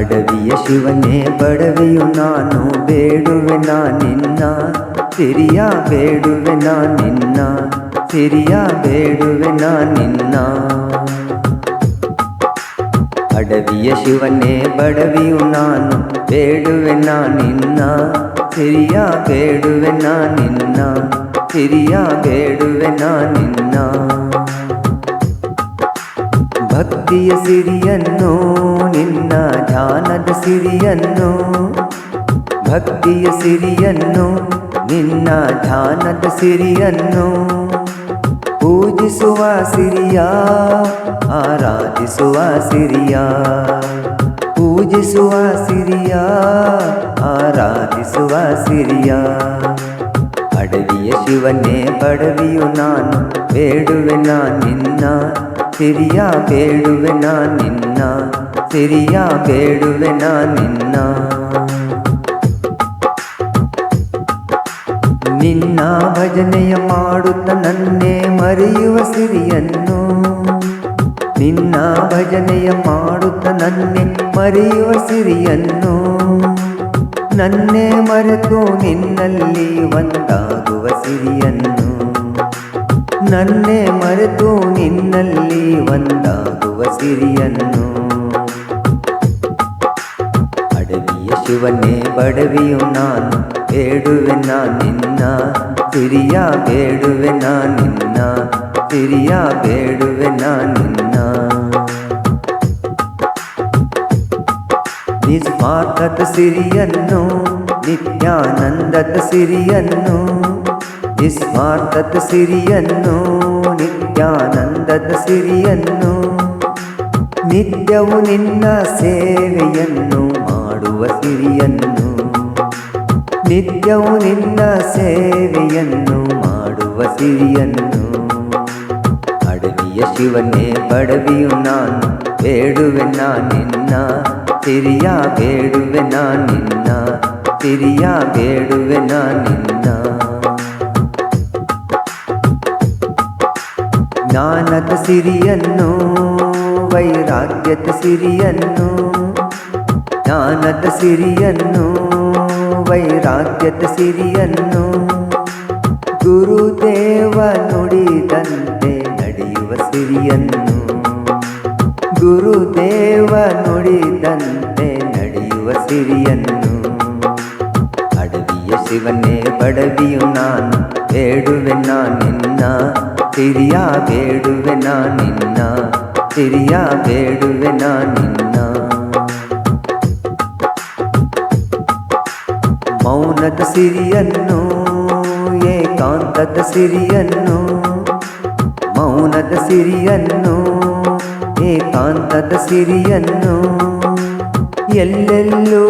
ಅಡವಿಯ ಶಿವನೇ ಬಡವಿಯು ನಾನು ಬೇಡುವೆ ನಾ ನಿನ್ನ ಸಿರಿಯ ಬೇಡುವೆ ನಾ ನಿನ್ನ ಸಿರಿಯ ಬೇಡುವೆ ನಾ ನಿನ್ನ ಅಡವಿಯ ಶಿವನೇ ಬಡವಿಯು ನಾನು ಬೇಡುವೆ ನಾ ನಿನ್ನ ಸಿರಿಯ ಬೇಡುವೆ ನಾ ನಿನ್ನ ಸಿರಿಯ ಬೇಡುವೆ ನಾ ನಿನ್ನ ಭಕ್ತಿಯ ಸಿರಿಯನ್ನು ನಿನ್ನ ಧ್ಯಾನದ ಸಿರಿಯನ್ನು ಭಕ್ತಿಯ ಸಿರಿಯನ್ನು ನಿನ್ನ ಧ್ಯಾನದ ಸಿರಿಯನ್ನು ಪೂಜಿಸುವ ಸಿರಿಯ ಆರಾಧಿಸುವ ಸಿರಿಯ ಪೂಜಿಸುವ ಸಿರಿಯ ಆರಾಧಿಸುವ ಸಿರಿಯ ಅಡವಿಯ ಶಿವನೇ ಬಡವಿಯು ನಾನು ಬೇಡುವೆ ನಾ ನಿನ್ನ ಸಿರಿಯ ಬೇಡುವೆ ನಾ ನಿನ್ನ ಸಿರಿಯ ಬೇಡುವೆ ನಾ ನಿನ್ನ ನಿನ್ನ ಭಜನೆಯ ಮಾಡುತ್ತ ನನ್ನೇ ಮರೆಯುವ ಸಿರಿಯನ್ನು ನಿನ್ನ ಭಜನೆಯ ಮಾಡುತ್ತ ನನ್ನೇ ಮರೆಯುವ ಸಿರಿಯನ್ನು ನನ್ನೇ ಮರೆತು ನಿನ್ನಲ್ಲಿ ಒಂದಾಗುವ ಸಿರಿಯನ್ನು ನನ್ನೇ ಮರೆತು ನಿನ್ನಲ್ಲಿ ಒಂದಾಗುವ ಸಿರಿಯನ್ನು ಅಡವಿಯ ಶಿವನೇ ಬಡವಿಯು ನಾನು ಬೇಡುವೆ ನಾ ನಿನ್ನ ಸಿರಿಯ ಬೇಡುವೆ ನಾ ನಿನ್ನ ಸಿರಿಯ ಬೇಡುವೆ ನಾ ನಿನ್ನ ನಿಸ್ವಾರ್ಥದ ಸಿರಿಯನ್ನು ನಿತ್ಯಾನಂದದ ಸಿರಿಯನ್ನು ನಿಸ್ವಾರ್ಥದ ಸಿರಿಯನ್ನು ನಿತ್ಯಾನಂದದ ಸಿರಿಯನ್ನು ನಿತ್ಯವು ನಿನ್ನ ಸೇವೆಯನ್ನು ಮಾಡುವ ಸಿರಿಯನ್ನು ನಿತ್ಯವು ನಿನ್ನ ಸೇವೆಯನ್ನು ಮಾಡುವ ಸಿರಿಯನ್ನು ಅಡವಿಯ ಶಿವನೇ ಬಡವಿಯು ನಾನು ಬೇಡುವೆ ನಾ ನಿನ್ನ ಸಿರಿಯ ಬೇಡುವೆ ನಾ ನಿನ್ನ ಸಿರಿಯ ಬೇಡುವೆ ನಾ ನಿನ್ನ ಜ್ಞಾನದ ಸಿರಿಯನ್ನು ವೈರಾಗ್ಯದ ಸಿರಿಯನ್ನು ಜ್ಞಾನದ ಸಿರಿಯನ್ನು ವೈರಾಗ್ಯದ ಸಿರಿಯನ್ನು ಗುರುದೇವ ನುಡಿದಂತೆ ನಡೆಯುವ ಸಿರಿಯನ್ನು ಗುರುದೇವ ನುಡಿದಂತೆ ನಡೆಯುವ ಸಿರಿಯನ್ನು ಅಡವಿಯ ಶಿವನೇ ಬಡವಿಯು ನಾನು ಬೇಡುವೆ ನಾ ನಿನ್ನ ಸಿರಿಯ ಬೇಡುವೆ ನಾ ನಿನ್ನ ಸಿರಿಯ ಬೇಡುವೆ ನಾ ನಿನ್ನ ಮೌನದ ಸಿರಿಯನ್ನು ಏಕಾಂತದ ಸಿರಿಯನ್ನು ಮೌನದ ಸಿರಿಯನ್ನು ಏಕಾಂತದ ಸಿರಿಯನ್ನು ಎಲ್ಲೆಲ್ಲೂ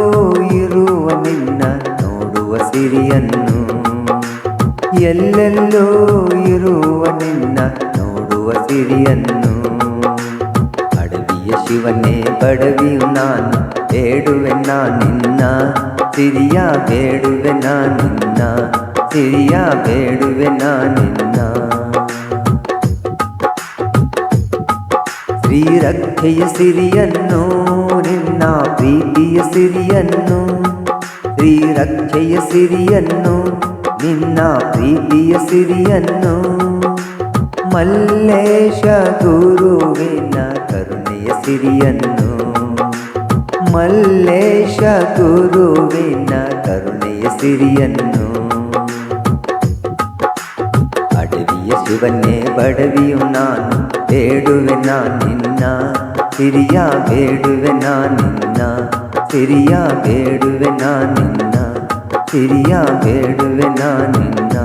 ಇರುವ ನಿನ್ನ ನೋಡುವ ಸಿರಿಯನ್ನು ಎಲ್ಲೆಲ್ಲೂ ಇರುವ ನಿನ್ನ ನೋಡುವ ಸಿರಿಯನ್ನು ಅಡವಿಯ ಶಿವನೇ ಬಡವಿಯು ನಾನು ಬೇಡುವೆ ನಾ ನಿನ್ನ ಸಿರಿಯ ಬೇಡುವೆ ನಾ ನಿನ್ನ ಸಿರಿಯ ಬೇಡುವೆ ನಾ ನಿನ್ನ ಶ್ರೀರಕ್ಷೆಯ ಸಿರಿಯನ್ನು ನಿನ್ನ ಪ್ರೀತಿಯ ಸಿರಿಯನ್ನು ಶ್ರೀರಕ್ಷೆಯ ಸಿರಿಯನ್ನು ನಿನ್ನ ಪ್ರೀತಿಯ ಸಿರಿಯನ್ನು ಮಲ್ಲೇಶ ಗುರುವಿನ ಕರುಣೆಯ ಸಿರಿಯನ್ನು ಮಲ್ಲೇಶ ಗುರುವಿನ ಕರುಣೆಯ ಸಿರಿಯನ್ನು ಅಡವಿಯ ಶಿವನೇ ಬಡವಿಯು ನಾನು ಬೇಡುವೆ ನಾ ನಿನ್ನ ಸಿರಿಯ ಬೇಡುವೆ ನಾ ನಿನ್ನ ಸಿರಿಯ ಬೇಡುವೆ ನಾ ನಿನ್ನ ಸಿರಿಯ ಬೇಡುವೆ ನಾ ನಿನ್ನ